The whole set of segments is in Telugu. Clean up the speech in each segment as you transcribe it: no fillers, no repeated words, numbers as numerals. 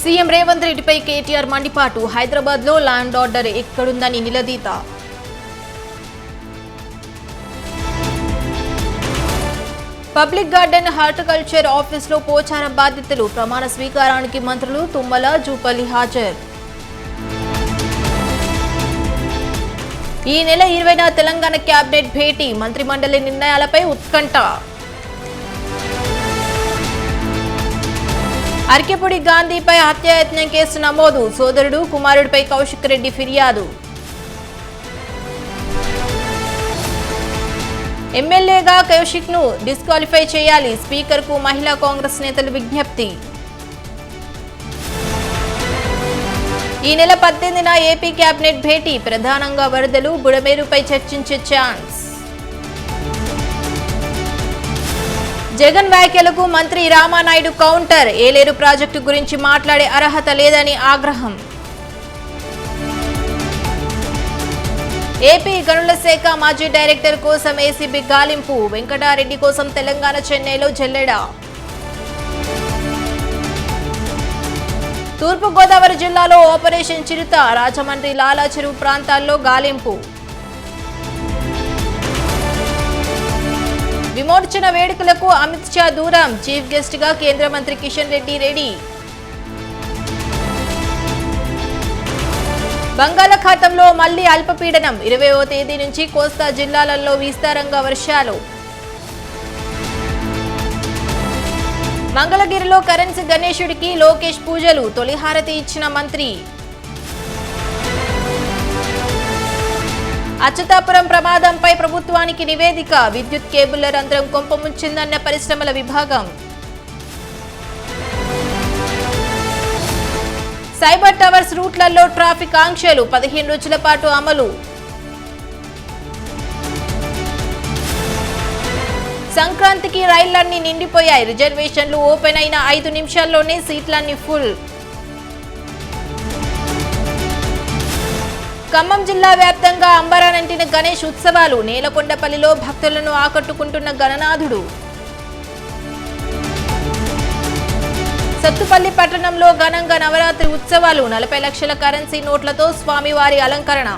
సీఎం రేవంత్ రెడ్డిపై కేటీఆర్ మండిపాటు. హైదరాబాద్లో ల్యాండ్ ఆర్డర్ ఎక్కడుందని నిలదీత. పబ్లిక్ గార్డెన్ హార్టికల్చర్ ఆఫీసులో పోచారం బాధ్యతలు. ప్రమాణ స్వీకారానికి మంత్రులు తుమ్మల, జూపల్లి హాజరు. ఈ నెల 20న తెలంగాణ కేబినెట్ భేటీ. మంత్రిమండలి నిర్ణయాలపై ఉత్కంఠ. అర్కెపూడి గాంధీపై హత్యాయత్నం కేసు నమోదు. సోదరుడు, కుమారుడిపై కౌశిక్ రెడ్డి ఫిర్యాదు. ఎమ్మెల్యేగా కౌశిక్ ను డిస్క్వాలిఫై చేయాలి. స్పీకర్కు మహిళా కాంగ్రెస్ నేతలు విజ్ఞప్తి. ఈ నెల 18న ఏపీ కేబినెట్ భేటీ. ప్రధానంగా వరదలు, బుడమేరుపై చర్చించే ఛాన్స్. జగన్ వ్యాఖ్యలకు మంత్రి రామానాయుడు కౌంటర్. ఏలేరు ప్రాజెక్టు గురించి మాట్లాడే అర్హత లేదని ఆగ్రహం. ఏపీ గనుల శాఖ మాజీ డైరెక్టర్ కోసం ఏసీబీ గాలింపు. వెంకటారెడ్డి కోసం తెలంగాణ, చెన్నైలో జల్లెడ. తూర్పుగోదావరి జిల్లాలో ఆపరేషన్ చిరుత. రాజమండ్రి, లాలా చెరువు ప్రాంతాల్లో గాలింపు. విమోచన వేడుకలకు అమిత్ షా దూరం. చీఫ్ గెస్ట్ గా కేంద్ర మంత్రి కిషన్ రెడ్డి రెడీ. బంగాళాఖాతంలో మళ్లీ అల్పపీడనం. 20వ తేదీ నుంచి కోస్తా జిల్లాలలో విస్తారంగా వర్షాలు. మంగళగిరిలో కరెన్సీ గణేశుడికి లోకేష్ పూజలు. తొలి హారతి ఇచ్చిన మంత్రి. అచ్యుతాపురం ప్రమాదంపై ప్రభుత్వానికి నివేదిక. విద్యుత్ కేబుళ్ల రంధ్రం కొంపముంచిందన్న పరిశ్రమల విభాగం. సైబర్ టవర్స్ రూట్లలో ట్రాఫిక్ ఆంక్షలు 15 రోజుల పాటు అమలు. సంక్రాంతికి రైళ్లన్నీ నిండిపోయాయి. రిజర్వేషన్లు ఓపెన్ అయిన 5 నిమిషాల్లోనే సీట్లన్నీ ఫుల్. ఖమ్మం జిల్లా వ్యాప్తంగా అంబరానంటిన గణేష్ ఉత్సవాలు. నేలకొండపల్లిలో భక్తులను ఆకట్టుకుంటున్న గణనాథుడు. సత్తుపల్లి పట్టణంలో ఘనంగా నవరాత్రి ఉత్సవాలు. 40 లక్షల కరెన్సీ నోట్లతో స్వామివారి అలంకరణ.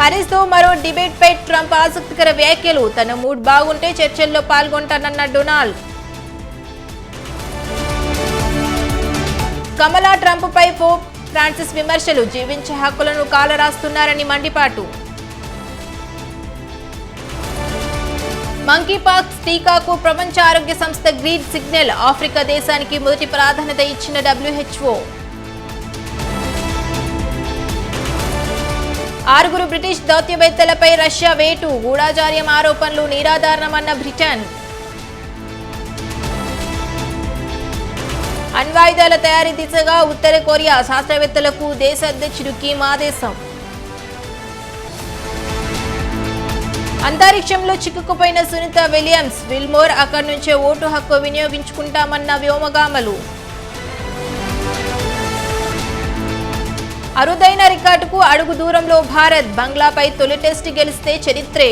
హరీష్ తో మరో డిబేట్ పై ట్రంప్ ఆసక్తికర వ్యాఖ్యలు. తన మూడ్ బాగుంటే చర్చల్లో పాల్గొంటానన్న డొనాల్డ్. కమలా ట్రంప్ పై పోప్ ఫ్రాన్సిస్ విమర్శలు. జీవించే హక్కులను కాలరాస్తున్నారని మండిపాటు. మంకీపాక్స్ టీకాకు ప్రపంచ ఆరోగ్య సంస్థ గ్రీన్ సిగ్నల్. ఆఫ్రికా దేశానికి మొదటి ప్రాధాన్యత ఇచ్చిన WHO. 6 బ్రిటిష్ దౌత్యవేత్తలపై రష్యా వేటు. గూఢాచార్యం ఆరోపణలు నిరాధారణమన్న బ్రిటన్. అణ్వాయుధాల తయారీ దిశగా ఉత్తర కొరియా శాస్త్రవేత్తలకు దేశ అధ్యక్షుడు కిమ్ ఆదేశం. అంతరిక్షంలో చిక్కుకుపోయిన సునీత విలియమ్స్. విల్మోర్ అక్కడి నుంచే ఓటు హక్కు వినియోగించుకుంటామన్న వ్యోమగాములు. అరుదైన రికార్డుకు అడుగు దూరంలో భారత్. బంగ్లాపై తొలి టెస్ట్ గెలిస్తే చరిత్రే.